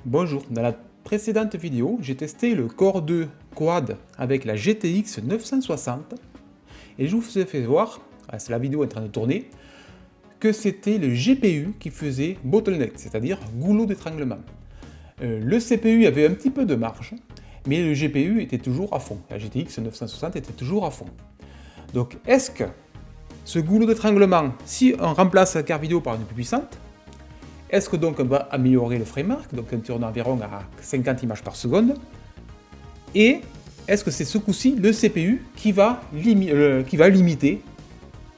Bonjour, dans la précédente vidéo, j'ai testé le Core 2 Quad avec la GTX 960 et je vous ai fait voir, la vidéo est en train de tourner, que c'était le GPU qui faisait bottleneck, c'est-à-dire goulot d'étranglement. Le CPU avait un petit peu de marge, mais le GPU était toujours à fond. La GTX 960 était toujours à fond. Donc est-ce que ce goulot d'étranglement, si on remplace la carte vidéo par une plus puissante, est-ce que donc on va améliorer le framework, donc on tourne environ à 50 images par seconde, et est-ce que c'est ce coup-ci le CPU qui va limiter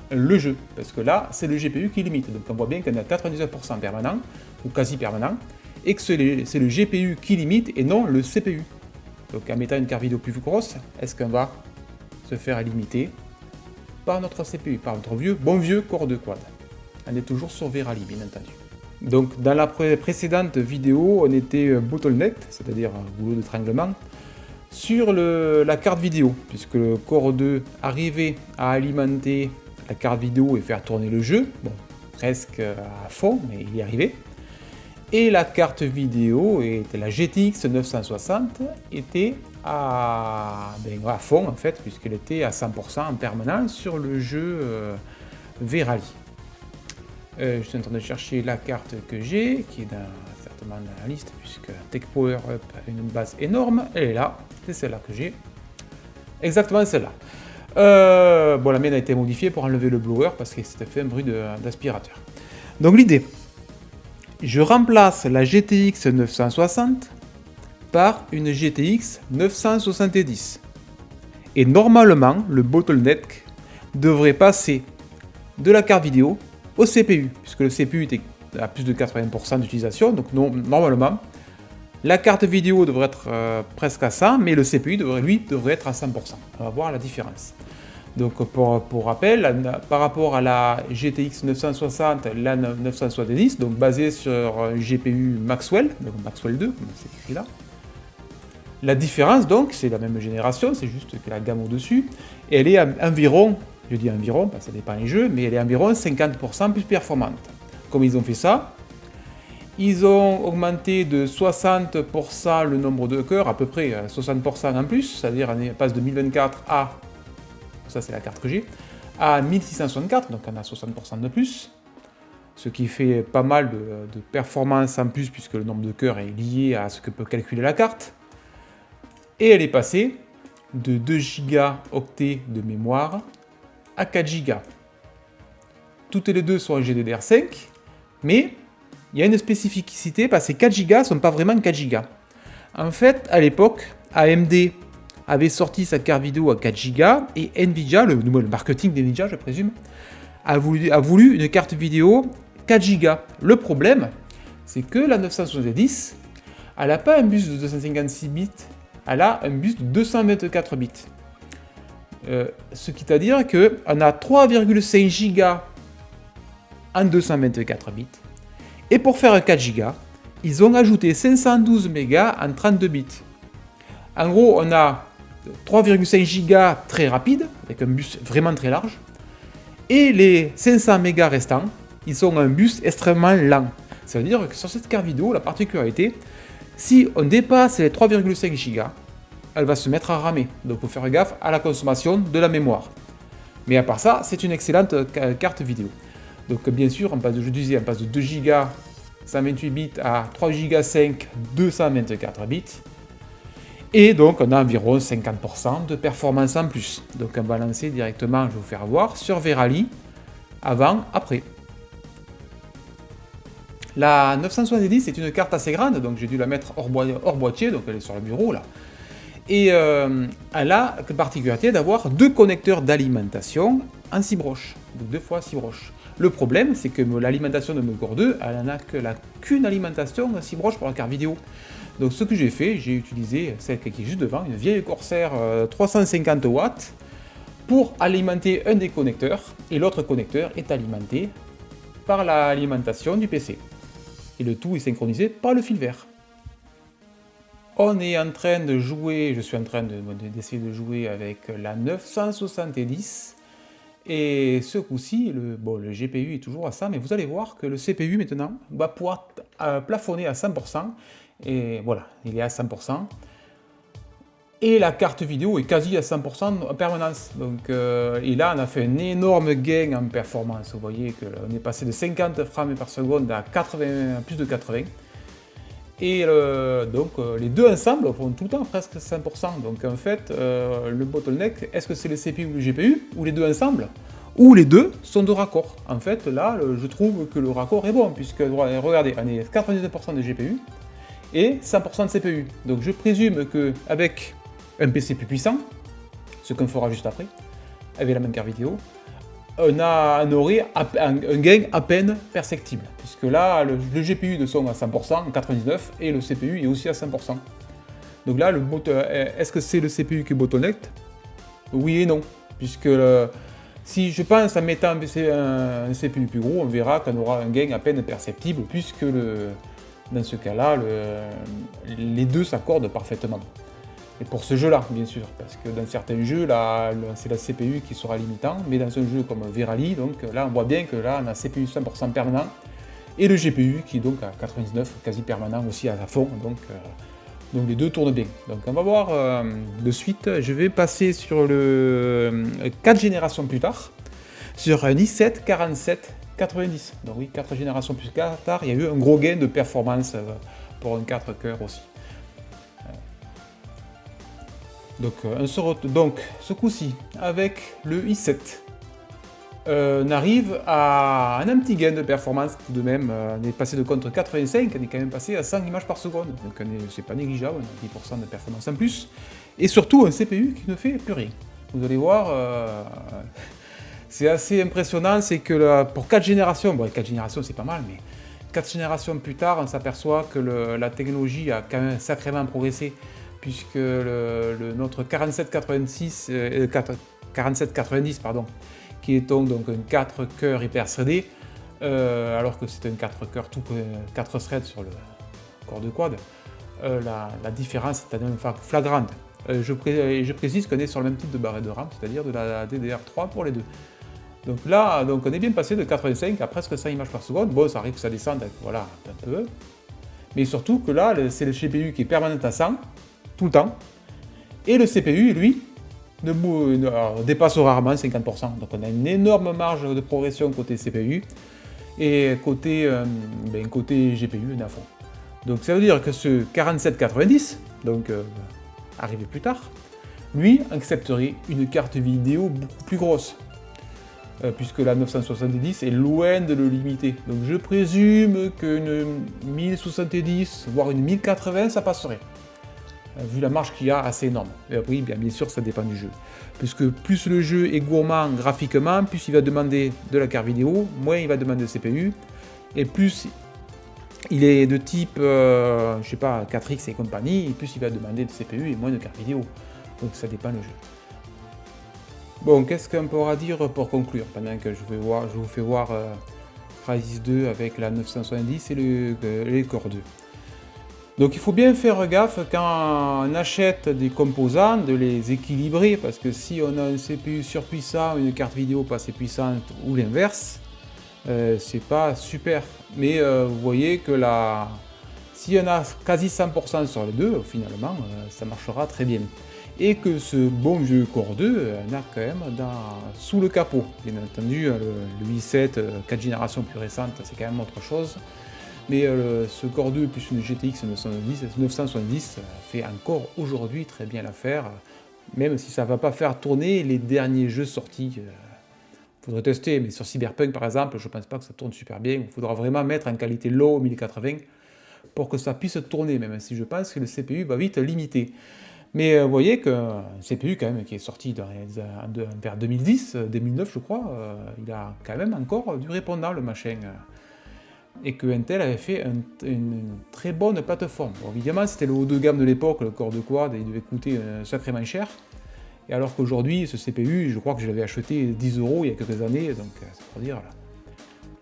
le jeu? Parce que là, c'est le GPU qui limite, donc on voit bien qu'on est à 99% permanent, ou quasi permanent, et que c'est le GPU qui limite et non le CPU. Donc en mettant une carte vidéo plus grosse, est-ce qu'on va se faire limiter par notre CPU, par notre bon vieux Core 2 Quad? On est toujours sur Verali, bien entendu. Donc dans la précédente vidéo, on était bottleneck, c'est-à-dire goulot d'étranglement, sur la carte vidéo, puisque le Core 2 arrivait à alimenter la carte vidéo et faire tourner le jeu, bon, presque à fond, mais il y arrivait. Et la carte vidéo, la GTX 960, était à fond en fait, puisqu'elle était à 100% en permanence sur le jeu Verali. Je suis en train de chercher la carte que j'ai, qui est certainement dans la liste, puisque TechPower Up a une base énorme. Elle est là, c'est celle-là que j'ai. Exactement celle-là. Bon, la mienne a été modifiée pour enlever le blower, parce que c'était fait un bruit d'aspirateur. Donc l'idée, je remplace la GTX 960 par une GTX 970. Et normalement, le bottleneck devrait passer de la carte vidéo au CPU, puisque le CPU était à plus de 80% d'utilisation, donc normalement, la carte vidéo devrait être presque à 100, mais le CPU devrait être à 100%. On va voir la différence. Donc pour rappel, par rapport à la GTX 960, la 970, donc basée sur un GPU Maxwell, donc Maxwell 2, comme c'est écrit là, la différence donc, c'est la même génération, c'est juste que la gamme au-dessus, elle est environ, je dis environ, parce que ça dépend des jeux, mais elle est environ 50% plus performante. Comme ils ont fait ça, ils ont augmenté de 60% le nombre de cœurs, à peu près 60% en plus, c'est-à-dire on passe de 1024 à, ça c'est la carte que j'ai, à 1664, donc on a 60% de plus, ce qui fait pas mal de performance en plus, puisque le nombre de cœurs est lié à ce que peut calculer la carte. Et elle est passée de 2 gigaoctets de mémoire à 4 Go. Toutes les deux sont en GDDR5, mais il y a une spécificité parce que 4 Go ne sont pas vraiment 4 Go. En fait, à l'époque, AMD avait sorti sa carte vidéo à 4 Go et Nvidia, le marketing d'Nvidia, je présume, a voulu une carte vidéo 4 Go. Le problème, c'est que la 970, elle n'a pas un bus de 256 bits, elle a un bus de 224 bits. Ce qui veut dire qu'on a 3,5 Go en 224 bits. Et pour faire 4 Go, ils ont ajouté 512 mégas en 32 bits. En gros, on a 3,5 Go très rapide, avec un bus vraiment très large. Et les 500 mégas restants, ils sont un bus extrêmement lent. Ça veut dire que sur cette carte vidéo, la particularité, si on dépasse les 3,5 Go, elle va se mettre à ramer. Donc il faut faire gaffe à la consommation de la mémoire. Mais à part ça, c'est une excellente carte vidéo. Donc bien sûr, on passe de 2 Go 128 bits à 3 Go 5 224 bits. Et donc on a environ 50% de performance en plus. Donc on va lancer directement, je vais vous faire voir, sur Verali, avant, après. La 970 est une carte assez grande, donc j'ai dû la mettre hors boîtier, donc elle est sur le bureau là. Et elle a la particularité d'avoir 2 connecteurs d'alimentation en 6 broches, donc 2 fois 6 broches. Le problème, c'est que l'alimentation de mon Core 2, elle n'a qu'une alimentation en 6 broches pour la carte vidéo. Donc ce que j'ai fait, j'ai utilisé celle qui est juste devant, une vieille Corsair 350 watts, pour alimenter un des connecteurs, et l'autre connecteur est alimenté par l'alimentation du PC. Et le tout est synchronisé par le fil vert. On est en train de jouer, je suis en train d'essayer de jouer avec la 970, et ce coup-ci, le GPU est toujours à ça, mais vous allez voir que le CPU maintenant va pouvoir plafonner à 100%, Et voilà, il est à 100%. Et la carte vidéo est quasi à 100% en permanence. Donc, et là, on a fait un énorme gain en performance. Vous voyez qu'on est passé de 50 frames par seconde à 80, à plus de 80. Et donc, les deux ensemble font tout le temps presque 100%. Donc, en fait, le bottleneck, est-ce que c'est le CPU ou le GPU, ou les deux ensemble, ou les deux sont de raccord? En fait, là, je trouve que le raccord est bon, puisque, regardez, on est 99% de GPU et 100% de CPU. Donc, je présume qu'avec un PC plus puissant, ce qu'on fera juste après, avec la même carte vidéo, on aurait un gain à peine perceptible, puisque là, le GPU de son à 100%, en 99%, et le CPU est aussi à 100%. Donc là, est-ce que c'est le CPU qui est bottleneck? Oui et non, puisque si je pense en mettant un CPU plus gros, on verra qu'on aura un gain à peine perceptible, puisque dans ce cas-là, les deux s'accordent parfaitement. Et pour ce jeu-là, bien sûr, parce que dans certains jeux, c'est la CPU qui sera limitant, mais dans un jeu comme Verali, donc là, on voit bien que là, on a CPU 100% permanent, et le GPU qui est donc à 99, quasi permanent aussi à fond, donc les deux tournent bien. Donc on va voir de suite, je vais passer sur le 4 générations plus tard, sur un i7 4790. Donc oui, 4 générations plus tard, il y a eu un gros gain de performance pour un 4 cœurs aussi. Donc, ce coup-ci, avec le i7, on arrive à un petit gain de performance tout de même. On est passé de contre 85, on est quand même passé à 100 images par seconde. Donc, c'est pas négligeable, on a 10% de performance en plus. Et surtout, un CPU qui ne fait plus rien. Vous allez voir, c'est assez impressionnant, c'est que pour 4 générations, bon, 4 générations c'est pas mal, mais 4 générations plus tard, on s'aperçoit que la technologie a quand même sacrément progressé, puisque notre 4790, pardon, qui est donc un 4 cœurs hyper threadé, alors que c'est un 4 cœurs 4 threads sur le corps de quad, la différence est même flagrante. Je précise qu'on est sur le même type de barrette de RAM, c'est-à-dire de la DDR3 pour les deux. Donc là, on est bien passé de 85 à presque 100 images par seconde. Bon, ça arrive que ça descende, voilà, un peu. Mais surtout que là, c'est le GPU qui est permanent à 100, tout le temps. Et le CPU, lui, dépasse rarement 50%. Donc on a une énorme marge de progression côté CPU. Et côté GPU, on est à fond. Donc ça veut dire que ce 4790, donc arrivé plus tard, lui accepterait une carte vidéo beaucoup plus grosse. Puisque la 970 est loin de le limiter. Donc je présume qu'une 1070, voire une 1080, ça passerait. Vu la marge qu'il y a, assez énorme. Et oui, bien sûr, ça dépend du jeu. Puisque plus le jeu est gourmand graphiquement, plus il va demander de la carte vidéo, moins il va demander de CPU, et plus il est de type, je sais pas, 4X et compagnie, et plus il va demander de CPU et moins de carte vidéo. Donc ça dépend du jeu. Bon, qu'est-ce qu'on pourra dire pour conclure, pendant que je vous fais voir Crysis 2 avec la 970 et les Core 2. Donc il faut bien faire gaffe quand on achète des composants, de les équilibrer, parce que si on a un CPU surpuissant, une carte vidéo pas assez puissante, ou l'inverse, c'est pas super. Mais vous voyez que si on a quasi 100% sur les deux, finalement, ça marchera très bien. Et que ce bon vieux Core 2, on a quand même sous le capot. Bien entendu, le i7, 4 générations plus récentes, c'est quand même autre chose. Mais ce Core 2 plus une GTX 970 fait encore aujourd'hui très bien l'affaire, même si ça ne va pas faire tourner les derniers jeux sortis. Il faudrait tester, mais sur Cyberpunk par exemple, je ne pense pas que ça tourne super bien. Il faudra vraiment mettre en qualité low 1080 pour que ça puisse tourner, même si je pense que le CPU va vite limiter. Mais vous voyez qu'un CPU quand même qui est sorti vers 2010, 2009 je crois, il a quand même encore du répondant le machin. Et que Intel avait fait une très bonne plateforme. Bon, évidemment c'était le haut de gamme de l'époque, le Core de Quad, il devait coûter sacrément cher. Et alors qu'aujourd'hui ce CPU, je crois que je l'avais acheté 10 € il y a quelques années, donc c'est pour dire,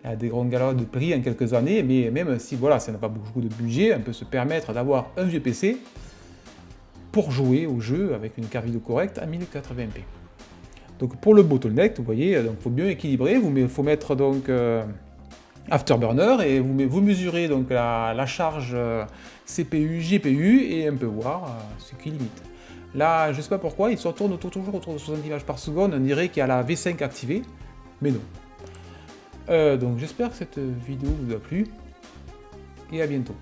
il y a des grandes galères de prix en quelques années, mais même si voilà, ça n'a pas beaucoup de budget, on peut se permettre d'avoir un vieux PC pour jouer au jeu avec une carte vidéo correcte à 1080p. Donc pour le bottleneck, vous voyez, il faut bien équilibrer, il faut mettre donc Afterburner et vous mesurez donc la charge CPU, GPU et on peut voir ce qui limite. Là, je ne sais pas pourquoi, il se tourne toujours autour de 60 images par seconde, on dirait qu'il y a la V5 activée, mais non. Donc j'espère que cette vidéo vous a plu, et à bientôt.